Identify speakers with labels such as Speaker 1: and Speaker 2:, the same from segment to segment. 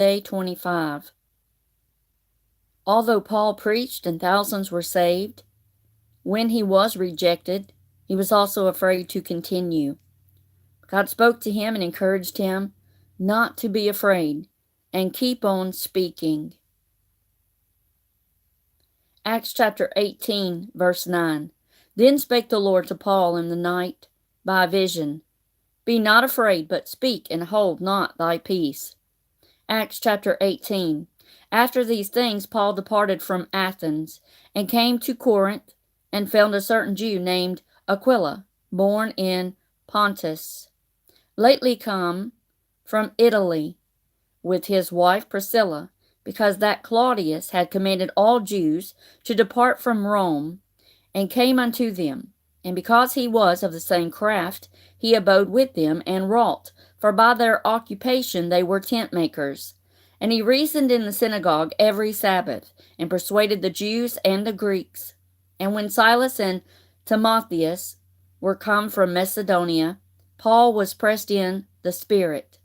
Speaker 1: Day 25. Although Paul preached and thousands were saved, when he was rejected, he was also afraid to continue. God spoke to him and encouraged him not to be afraid and keep on speaking. Acts chapter 18, verse 9. Then spake the Lord to Paul in the night by a vision. Be not afraid, but speak, and hold not thy peace. Acts chapter 18. After these things Paul departed from Athens, and came to Corinth, and found a certain Jew named Aquila, born in Pontus, lately come from Italy, with his wife Priscilla, because that Claudius had commanded all Jews to depart from Rome, and came unto them. And because he was of the same craft, he abode with them and wrought, for by their occupation they were tent makers. And he reasoned in the synagogue every Sabbath, and persuaded the Jews and the Greeks. And when Silas and Timotheus were come from Macedonia, Paul was pressed in the Spirit,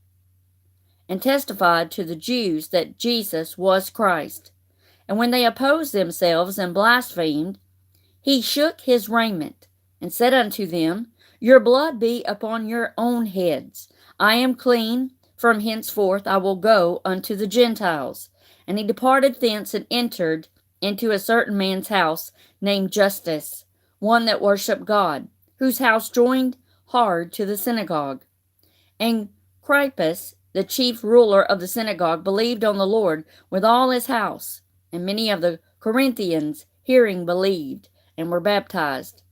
Speaker 1: and testified to the Jews that Jesus was Christ. And when they opposed themselves and blasphemed, he shook his raiment, and said unto them, Your blood be upon your own heads. I am clean. From henceforth I will go unto the Gentiles. And he departed thence and entered into a certain man's house named Justus, one that worshipped God, whose house joined hard to the synagogue. And Crispus, the chief ruler of the synagogue, believed on the Lord with all his house. And many of the Corinthians, hearing, believed, and were baptized.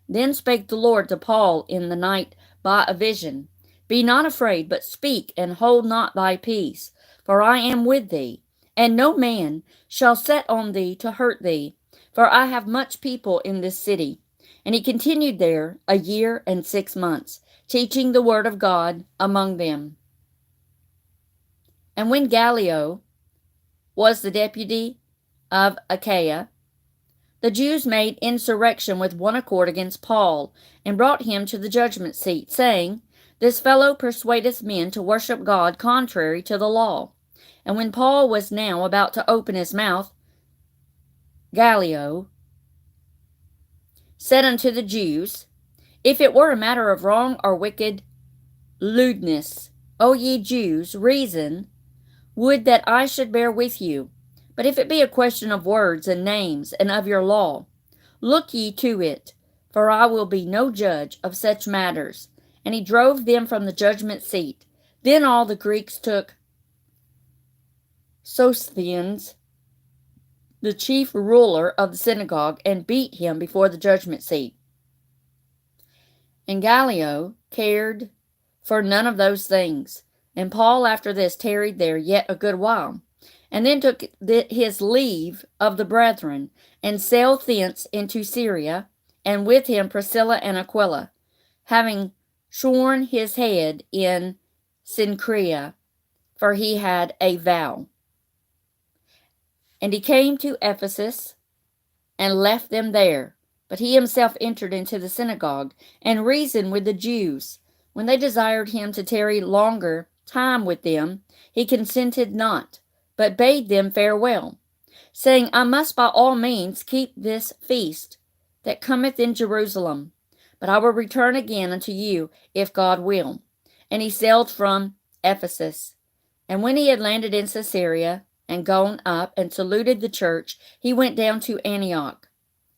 Speaker 1: Then spake the Lord to Paul in the night by a vision. Be not afraid, but speak, and hold not thy peace, for I am with thee, and no man shall set on thee to hurt thee, for I have much people in this city. And he continued there 1 year and 6 months, teaching the word of God among them. And when Gallio was the deputy of Achaia, the Jews made insurrection with one accord against Paul, and brought him to the judgment seat, saying, This fellow persuadeth men to worship God contrary to the law. And when Paul was now about to open his mouth, Gallio said unto the Jews, If it were a matter of wrong or wicked lewdness, O ye Jews, reason would that I should bear with you. But if it be a question of words and names and of your law, look ye to it, for I will be no judge of such matters. And he drove them from the judgment seat. Then all the Greeks took Sosthenes, the chief ruler of the synagogue, and beat him before the judgment seat. And Gallio cared for none of those things. And Paul after this tarried there yet a good while, and then took his leave of the brethren, and sailed thence into Syria, and with him Priscilla and Aquila, having shorn his head in Cenchrea, for he had a vow. And he came to Ephesus, and left them there. But he himself entered into the synagogue, and reasoned with the Jews. When they desired him to tarry longer time with them, he consented not, but bade them farewell, saying, I must by all means keep this feast that cometh in Jerusalem, but I will return again unto you, if God will. And he sailed from Ephesus. And when he had landed in Caesarea, and gone up and saluted the church, he went down to Antioch.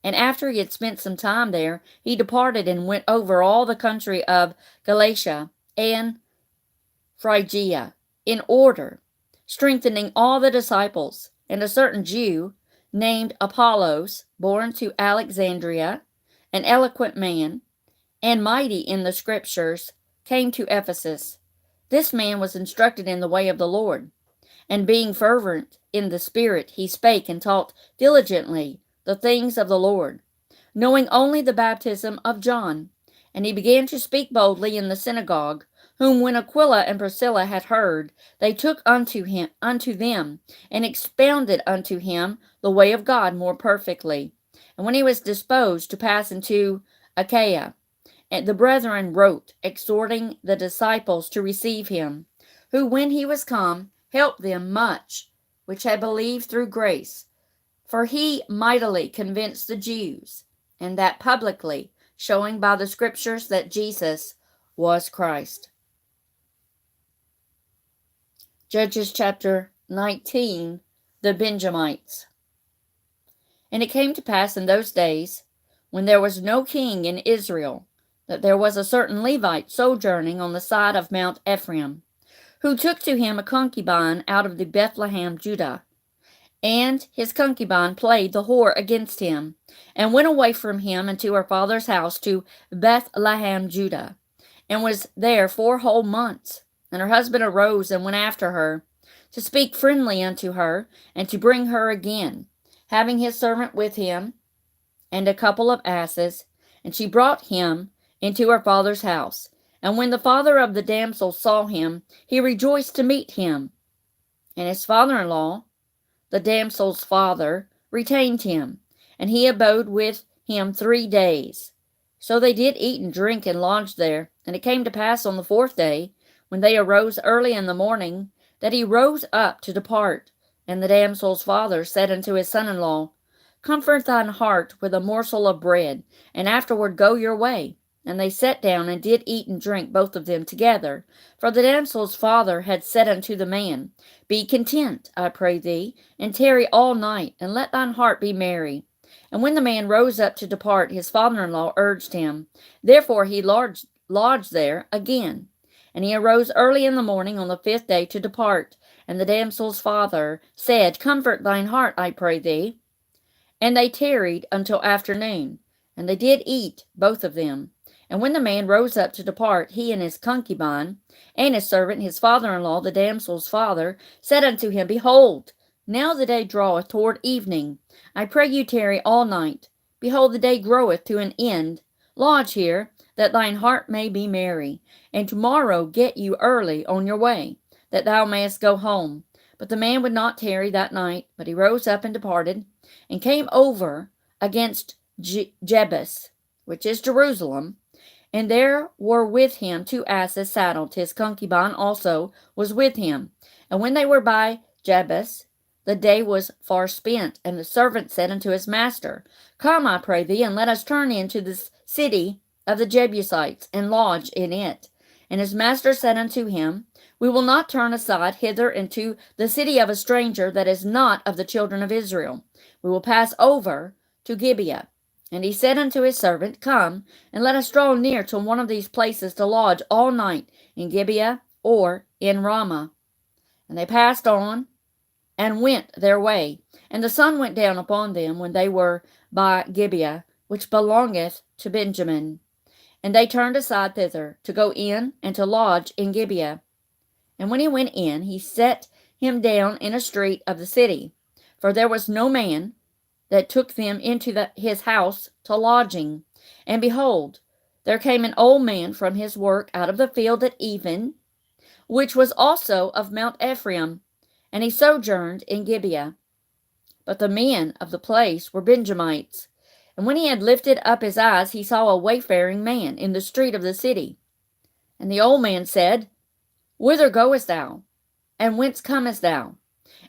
Speaker 1: And after he had spent some time there, he departed and went over all the country of Galatia and Phrygia in order, strengthening all the disciples. And a certain Jew named Apollos, born to Alexandria, an eloquent man, and mighty in the Scriptures, came to Ephesus. This man was instructed in the way of the Lord, and being fervent in the Spirit, he spake and taught diligently the things of the Lord, knowing only the baptism of John. And he began to speak boldly in the synagogue, whom when Aquila and Priscilla had heard, they took unto them, and expounded unto him the way of God more perfectly. And when he was disposed to pass into Achaia, and the brethren wrote, exhorting the disciples to receive him, who when he was come, helped them much which had believed through grace. For he mightily convinced the Jews, and that publicly, showing by the Scriptures that Jesus was Christ. Judges chapter 19, the Benjamites. And it came to pass in those days, when there was no king in Israel, that there was a certain Levite sojourning on the side of Mount Ephraim, who took to him a concubine out of the Bethlehem, Judah. And his concubine played the whore against him, and went away from him into her father's house to Bethlehem, Judah, and was there 4 whole months. And her husband arose and went after her, to speak friendly unto her, and to bring her again, having his servant with him, and a couple of asses. And she brought him into her father's house. And when the father of the damsel saw him, he rejoiced to meet him. And his father-in-law, the damsel's father, retained him, and he abode with him 3 days. So they did eat and drink and lodged there. And it came to pass on the 4th day, when they arose early in the morning, that he rose up to depart. And the damsel's father said unto his son-in-law, Comfort thine heart with a morsel of bread, and afterward go your way. And they sat down and did eat and drink, both of them together. For the damsel's father had said unto the man, Be content, I pray thee, and tarry all night, and let thine heart be merry. And when the man rose up to depart, his father-in-law urged him. Therefore he lodged there again. And he arose early in the morning on the 5th day to depart. And the damsel's father said, Comfort thine heart, I pray thee. And they tarried until afternoon. And they did eat, both of them. And when the man rose up to depart, he and his concubine, and his servant, his father-in-law, the damsel's father, said unto him, Behold, now the day draweth toward evening. I pray you tarry all night. Behold, the day groweth to an end. Lodge here, that thine heart may be merry. And tomorrow get you early on your way, that thou mayest go home. But the man would not tarry that night, but he rose up and departed, and came over against Jebus, which is Jerusalem. And there were with him 2 asses saddled. His concubine also was with him. And when they were by Jebus, the day was far spent. And the servant said unto his master, Come, I pray thee, and let us turn into the city of the Jebusites, and lodge in it. And his master said unto him, We will not turn aside hither into the city of a stranger that is not of the children of Israel. We will pass over to Gibeah. And he said unto his servant, Come, and let us draw near to one of these places to lodge all night, in Gibeah or in Ramah. And they passed on, and went their way. And the sun went down upon them when they were by Gibeah, which belongeth to Benjamin. And they turned aside thither, to go in and to lodge in Gibeah. And when he went in, he set him down in a street of the city. For there was no man that took them into his house to lodging. And behold, there came an old man from his work out of the field at even, which was also of Mount Ephraim, and he sojourned in Gibeah. But the men of the place were Benjamites. And when he had lifted up his eyes, he saw a wayfaring man in the street of the city. And the old man said, Whither goest thou? And whence comest thou?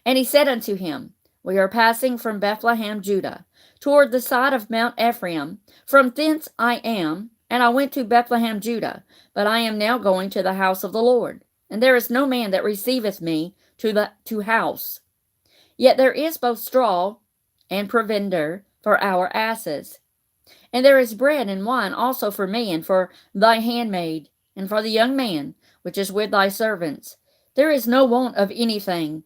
Speaker 1: And he said unto him, We are passing from Bethlehem, Judah, toward the side of Mount Ephraim. From thence I am, and I went to Bethlehem, Judah, but I am now going to the house of the Lord. And there is no man that receiveth me to house. Yet there is both straw and provender for our asses. And there is bread and wine also for me, and for thy handmaid, and for the young man, which is with thy servants. There is no want of anything.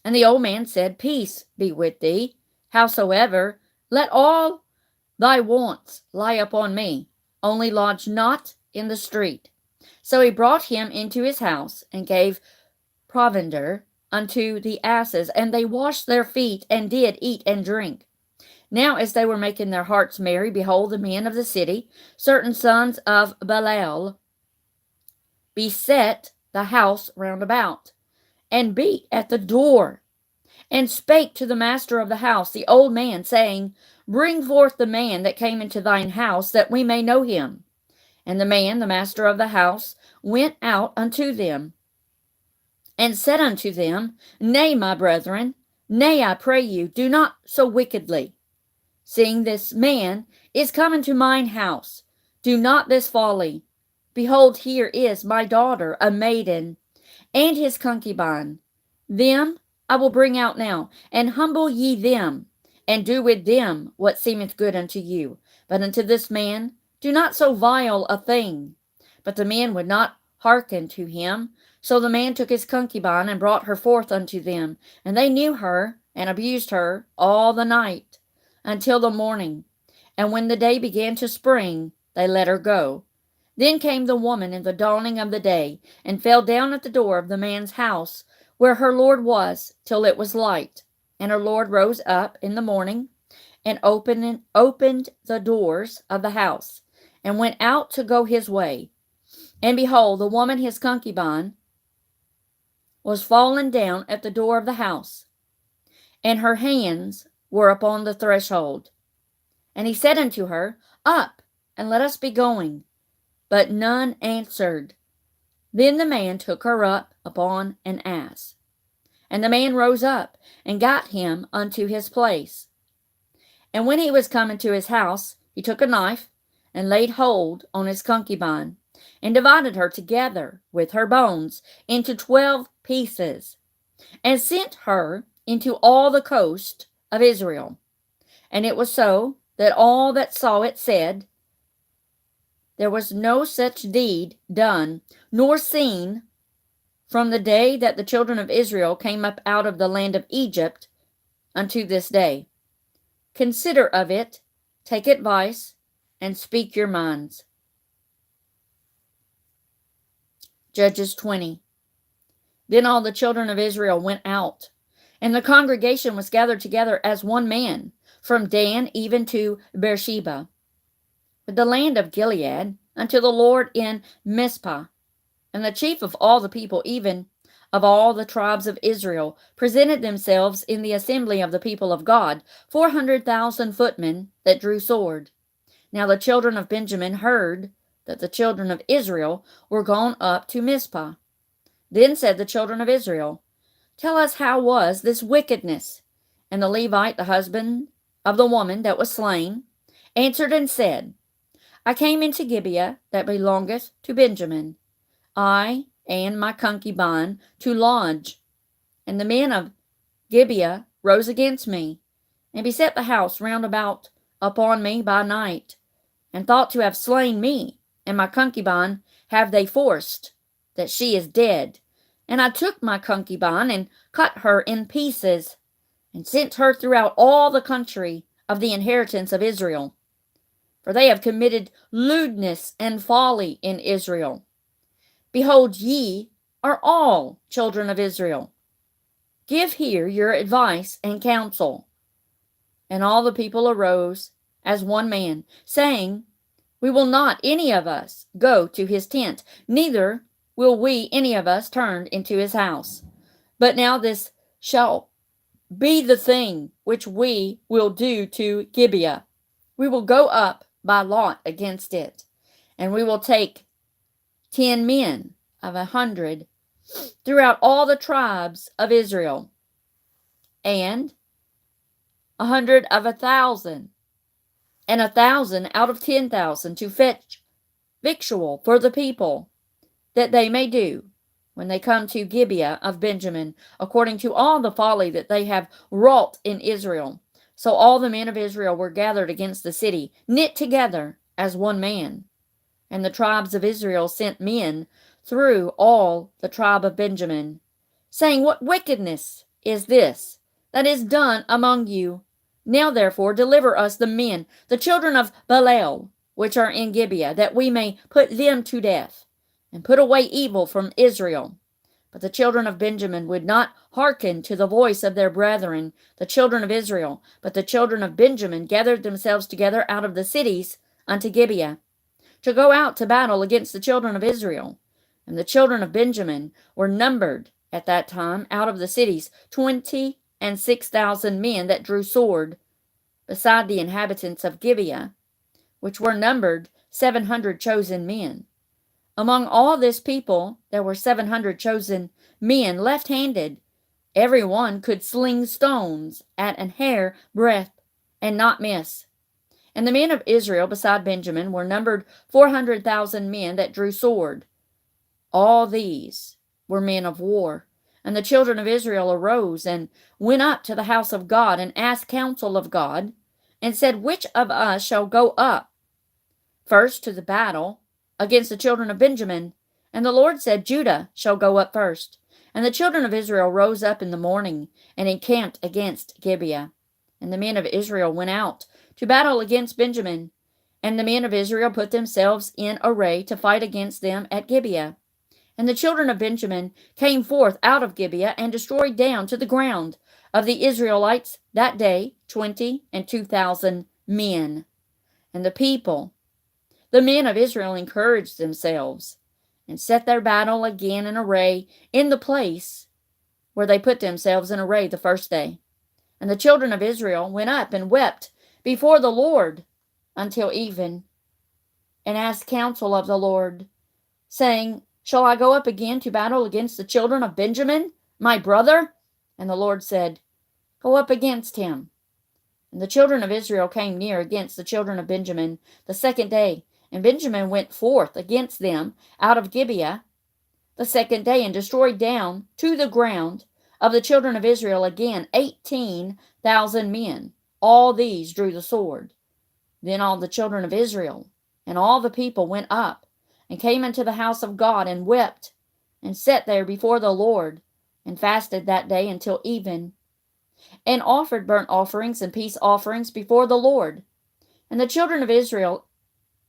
Speaker 1: And the old man said, Peace be with thee. Howsoever, let all thy wants lie upon me, only lodge not in the street. So he brought him into his house, and gave provender unto the asses, and they washed their feet, and did eat and drink. Now as they were making their hearts merry, behold, the men of the city, certain sons of Belial, beset the house round about, and beat at the door, and spake to the master of the house, the old man, saying, Bring forth the man that came into thine house, that we may know him. And the man, the master of the house, went out unto them, and said unto them, Nay, my brethren, nay, I pray you, do not so wickedly. Seeing this man is come into mine house, do not this folly. Behold, here is my daughter, a maiden, and his concubine. Them I will bring out now, and humble ye them, and do with them what seemeth good unto you. But unto this man do not so vile a thing. But the men would not hearken to him. So the man took his concubine and brought her forth unto them. And they knew her, and abused her all the night, until the morning. And when the day began to spring, they let her go. Then came the woman in the dawning of the day, and fell down at the door of the man's house, where her Lord was, till it was light. And her Lord rose up in the morning, and opened the doors of the house, and went out to go his way. And behold, the woman his concubine was fallen down at the door of the house, and her hands were upon the threshold. And he said unto her, Up, and let us be going. But none answered. Then the man took her up upon an ass. And the man rose up, and got him unto his place. And when he was come into his house, he took a knife, and laid hold on his concubine, and divided her together with her bones into 12 pieces, and sent her into all the coast of Israel. And it was so, that all that saw it said, There was no such deed done, nor seen, from the day that the children of Israel came up out of the land of Egypt unto this day. Consider of it, take advice, and speak your minds. Judges 20. Then all the children of Israel went out, and the congregation was gathered together as one man, from Dan even to Beersheba, with the land of Gilead, unto the Lord in Mizpah. And the chief of all the people, even of all the tribes of Israel, presented themselves in the assembly of the people of God, 400,000 footmen that drew sword. Now the children of Benjamin heard that the children of Israel were gone up to Mizpah. Then said the children of Israel, Tell us how was this wickedness? And the Levite, the husband of the woman that was slain, answered and said, I came into Gibeah that belongeth to Benjamin, I and my concubine, to lodge. And the men of Gibeah rose against me, and beset the house round about upon me by night, and thought to have slain me, and my concubine have they forced, that she is dead. And I took my concubine, and cut her in pieces, and sent her throughout all the country of the inheritance of Israel. For they have committed lewdness and folly in Israel. Behold, ye are all children of Israel. Give here your advice and counsel. And all the people arose as one man, saying, We will not any of us go to his tent, neither will we any of us turn into his house. But now this shall be the thing which we will do to Gibeah. We will go up by lot against it, and we will take 10 men of 100 throughout all the tribes of Israel, and 100 of 1,000, and 1,000 out of 10,000 to fetch victual for the people, that they may do, when they come to Gibeah of Benjamin, according to all the folly that they have wrought in Israel. So all the men of Israel were gathered against the city, knit together as one man. And the tribes of Israel sent men through all the tribe of Benjamin, saying, What wickedness is this that is done among you? Now therefore deliver us the men, the children of Belial, which are in Gibeah, that we may put them to death, and put away evil from Israel. But the children of Benjamin would not hearken to the voice of their brethren, the children of Israel. But the children of Benjamin gathered themselves together out of the cities unto Gibeah, to go out to battle against the children of Israel. And the children of Benjamin were numbered at that time out of the cities 26,000 men that drew sword, beside the inhabitants of Gibeah, which were numbered 700 chosen men. Among all this people there were 700 chosen men left-handed. Every one could sling stones at an hair breadth and not miss. And the men of Israel beside Benjamin were numbered 400,000 men that drew sword. All these were men of war. And the children of Israel arose and went up to the house of God and asked counsel of God, and said, Which of us shall go up first to the battle against the children of Benjamin? And the Lord said, Judah shall go up first. And the children of Israel rose up in the morning and encamped against Gibeah. And the men of Israel went out to battle against Benjamin. And the men of Israel put themselves in array to fight against them at Gibeah. And the children of Benjamin came forth out of Gibeah and destroyed down to the ground of the Israelites that day 22,000 men. And the people, the men of Israel, encouraged themselves and set their battle again in array in the place where they put themselves in array the first day. And the children of Israel went up and wept before the Lord until even, and asked counsel of the Lord, saying, Shall I go up again to battle against the children of Benjamin, my brother? And the Lord said, Go up against him. And the children of Israel came near against the children of Benjamin the second day. And Benjamin went forth against them out of Gibeah the second day, and destroyed down to the ground of the children of Israel again 18,000 men. All these drew the sword. Then all the children of Israel and all the people went up and came into the house of God and wept and sat there before the Lord and fasted that day until even, and offered burnt offerings and peace offerings before the Lord. And the children of Israel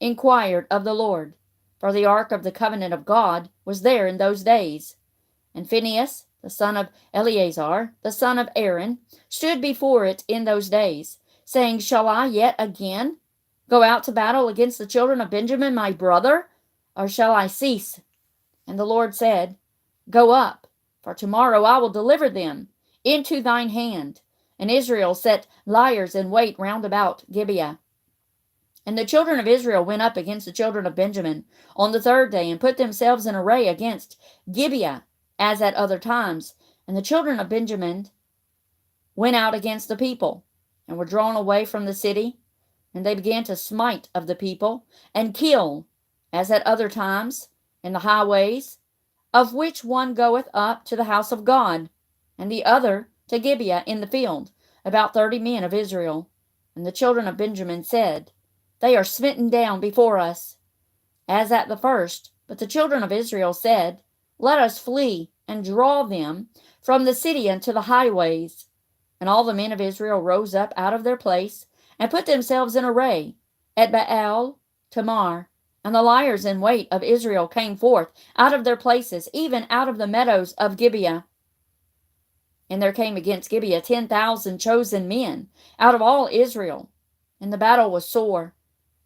Speaker 1: inquired of the Lord, for the ark of the covenant of God was there in those days. And Phinehas, the son of Eleazar, the son of Aaron, stood before it in those days, saying, Shall I yet again go out to battle against the children of Benjamin my brother, or shall I cease? And the Lord said, Go up, for tomorrow I will deliver them into thine hand. And Israel set liers in wait round about Gibeah. And the children of Israel went up against the children of Benjamin on the third day, and put themselves in array against Gibeah, as at other times. And the children of Benjamin went out against the people, and were drawn away from the city. And they began to smite of the people, and kill, as at other times, in the highways, of which one goeth up to the house of God, and the other to Gibeah in the field, about 30 men of Israel. And the children of Benjamin said, They are smitten down before us, as at the first. But the children of Israel said, Let us flee, and draw them from the city unto the highways. And all the men of Israel rose up out of their place, and put themselves in array at Baal Tamar. And the liers in wait of Israel came forth out of their places, even out of the meadows of Gibeah. And there came against Gibeah 10,000 chosen men out of all Israel. And the battle was sore,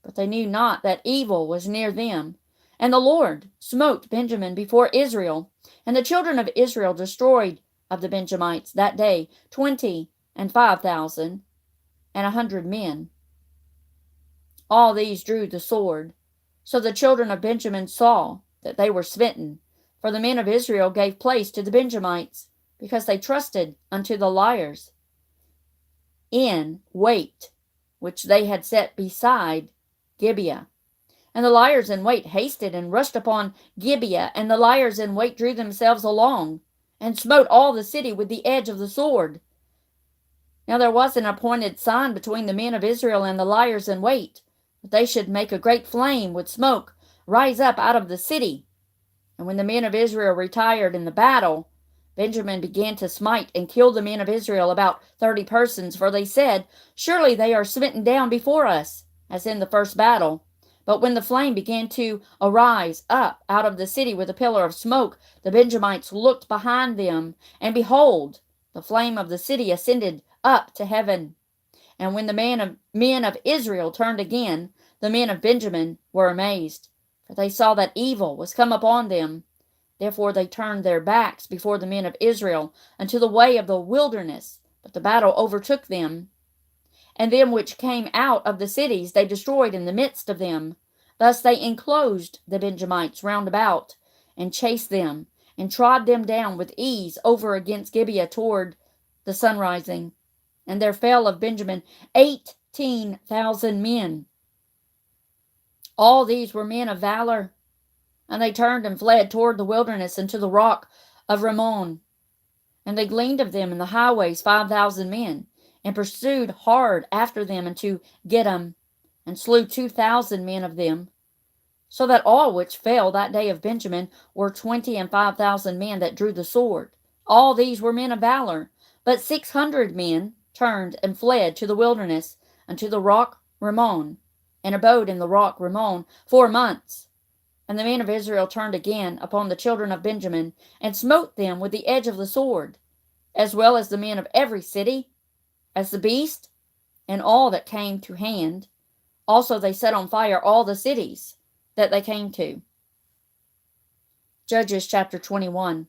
Speaker 1: but they knew not that evil was near them. And the Lord smote Benjamin before Israel. And the children of Israel destroyed of the Benjamites that day 25,100 men. All these drew the sword. So the children of Benjamin saw that they were smitten, for the men of Israel gave place to the Benjamites, because they trusted unto the liers in wait, which they had set beside Gibeah. And the liers in wait hasted and rushed upon Gibeah, and the liers in wait drew themselves along, and smote all the city with the edge of the sword. Now there was an appointed sign between the men of Israel and the liers in wait, that they should make a great flame with smoke rise up out of the city. And when the men of Israel retired in the battle, Benjamin began to smite and kill the men of Israel, about 30 persons, for they said, Surely they are smitten down before us, as in the first battle. But when the flame began to arise up out of the city with a pillar of smoke, the Benjamites looked behind them, and behold, the flame of the city ascended up to heaven. And when the men of Israel turned again, the men of Benjamin were amazed, for they saw that evil was come upon them. Therefore they turned their backs before the men of Israel unto the way of the wilderness, but the battle overtook them. And them which came out of the cities they destroyed in the midst of them. Thus they enclosed the Benjamites round about, and chased them, and trod them down with ease over against Gibeah toward the sunrising. And there fell of Benjamin 18,000 men. All these were men of valor. And they turned and fled toward the wilderness and to the rock of Rimmon. And they gleaned of them in the highways 5,000 men, and pursued hard after them unto Gidom, and slew 2,000 men of them. So that all which fell that day of Benjamin were 25,000 men that drew the sword. All these were men of valor. But 600 men turned and fled to the wilderness unto the rock Rimmon, and abode in the rock Rimmon 4 months. And the men of Israel turned again upon the children of Benjamin, and smote them with the edge of the sword, as well as the men of every city, as the beast, and all that came to hand. Also they set on fire all the cities that they came to. Judges chapter 21.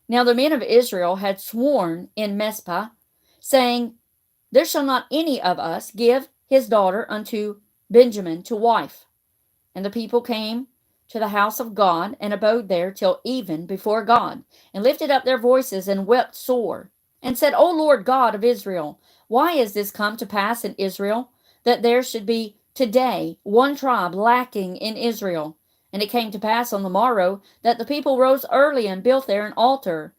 Speaker 1: Now the men of Israel had sworn in Mizpah, saying, There shall not any of us give his daughter unto Benjamin to wife. And the people came to the house of God, and abode there till even before God, and lifted up their voices, and wept sore, and said, O Lord God of Israel, why is this come to pass in Israel, that there should be today one tribe lacking in Israel? And it came to pass on the morrow, that the people rose early, and built there an altar,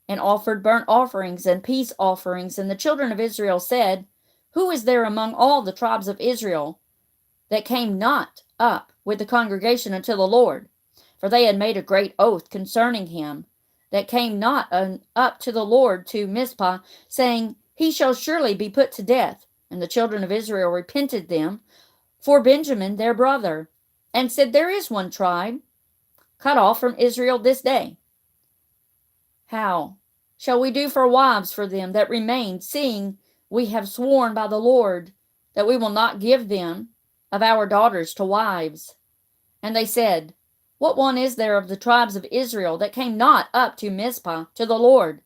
Speaker 1: and offered burnt offerings and peace offerings. And the children of Israel said, Who is there among all the tribes of Israel that came not up with the congregation unto the Lord? For they had made a great oath concerning him that came not up to the Lord to Mizpah, saying, He shall surely be put to death. And the children of Israel repented them for Benjamin their brother, and said, There is one tribe cut off from Israel this day. How shall we do for wives for them that remain, seeing we have sworn by the Lord that we will not give them of our daughters to wives? And they said, What one is there of the tribes of Israel that came not up to Mizpah to the Lord?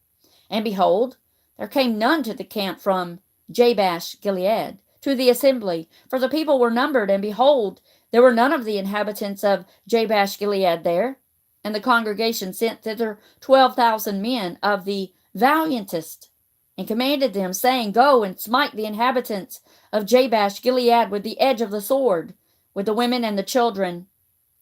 Speaker 1: And behold, there came none to the camp from Jabesh Gilead to the assembly, for the people were numbered, and behold, there were none of the inhabitants of Jabesh Gilead there. And the congregation sent thither 12,000 men of the valiantest, and commanded them, saying, Go and smite the inhabitants of Jabesh Gilead with the edge of the sword, with the women and the children.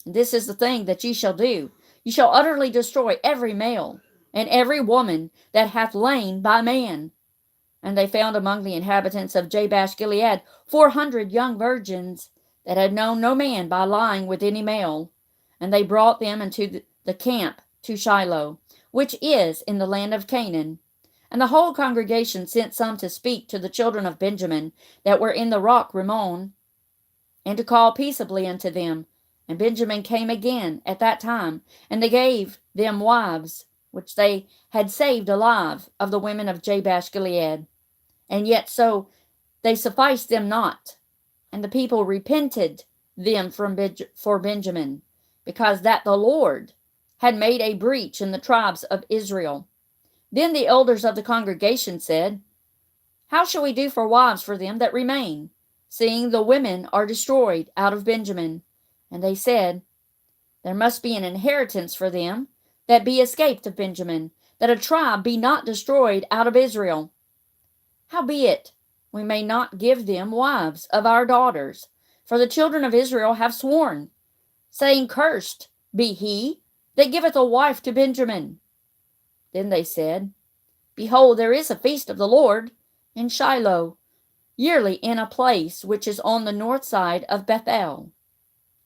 Speaker 1: And this is the thing that ye shall do. Ye shall utterly destroy every male, and every woman that hath lain by man. And they found among the inhabitants of Jabesh Gilead 400 young virgins that had known no man by lying with any male. And they brought them into the camp to Shiloh, which is in the land of Canaan. And the whole congregation sent some to speak to the children of Benjamin that were in the rock Rimmon, and to call peaceably unto them. And Benjamin came again at that time, and they gave them wives, which they had saved alive of the women of Jabesh Gilead. And yet so they sufficed them not. And the people repented them for Benjamin, because that the Lord had made a breach in the tribes of Israel. Then the elders of the congregation said, How shall we do for wives for them that remain, seeing the women are destroyed out of Benjamin? And they said, There must be an inheritance for them that be escaped of Benjamin, that a tribe be not destroyed out of Israel. Howbeit, we may not give them wives of our daughters, for the children of Israel have sworn, saying, Cursed be he that giveth a wife to Benjamin. Then they said, Behold, there is a feast of the Lord in Shiloh, yearly in a place which is on the north side of Bethel,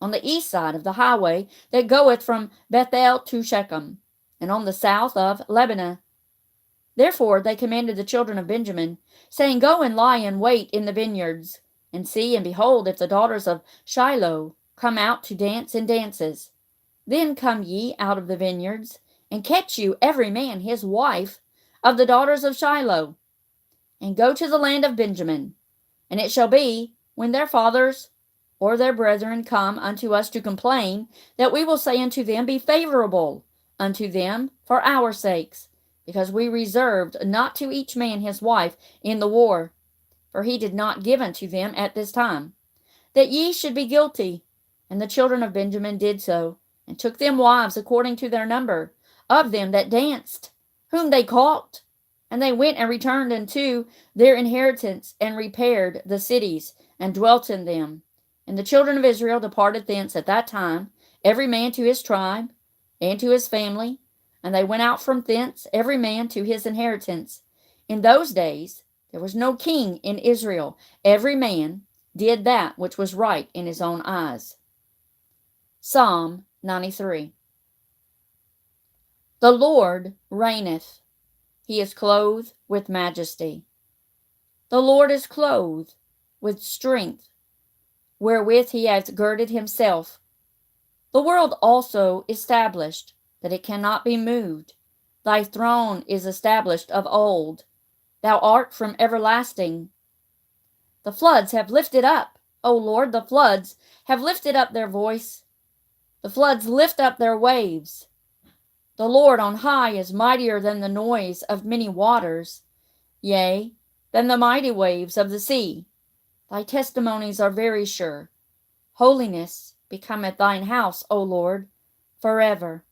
Speaker 1: on the east side of the highway that goeth from Bethel to Shechem, and on the south of Lebanon. Therefore they commanded the children of Benjamin, saying, Go and lie in wait in the vineyards, and see and behold if the daughters of Shiloh come out to dance in dances. Then come ye out of the vineyards, and catch you every man his wife of the daughters of Shiloh, and go to the land of Benjamin. And it shall be, when their fathers or their brethren come unto us to complain, that we will say unto them, Be favorable unto them for our sakes, because we reserved not to each man his wife in the war, for he did not give unto them at this time, that ye should be guilty, And the children of Benjamin did so, and took them wives according to their number, of them that danced, whom they caught. And they went and returned unto their inheritance, and repaired the cities, and dwelt in them. And the children of Israel departed thence at that time, every man to his tribe, and to his family, and they went out from thence, every man to his inheritance. In those days there was no king in Israel. Every man did that which was right in his own eyes. Psalm 93. The Lord reigneth. He is clothed with majesty. The Lord is clothed with strength, wherewith he hath girded himself. The world also established, that it cannot be moved. Thy throne is established of old. Thou art from everlasting. The floods have lifted up, O Lord, the floods have lifted up their voice. The floods lift up their waves. The Lord on high is mightier than the noise of many waters, yea, than the mighty waves of the sea. Thy testimonies are very sure. Holiness becometh thine house, O Lord, forever.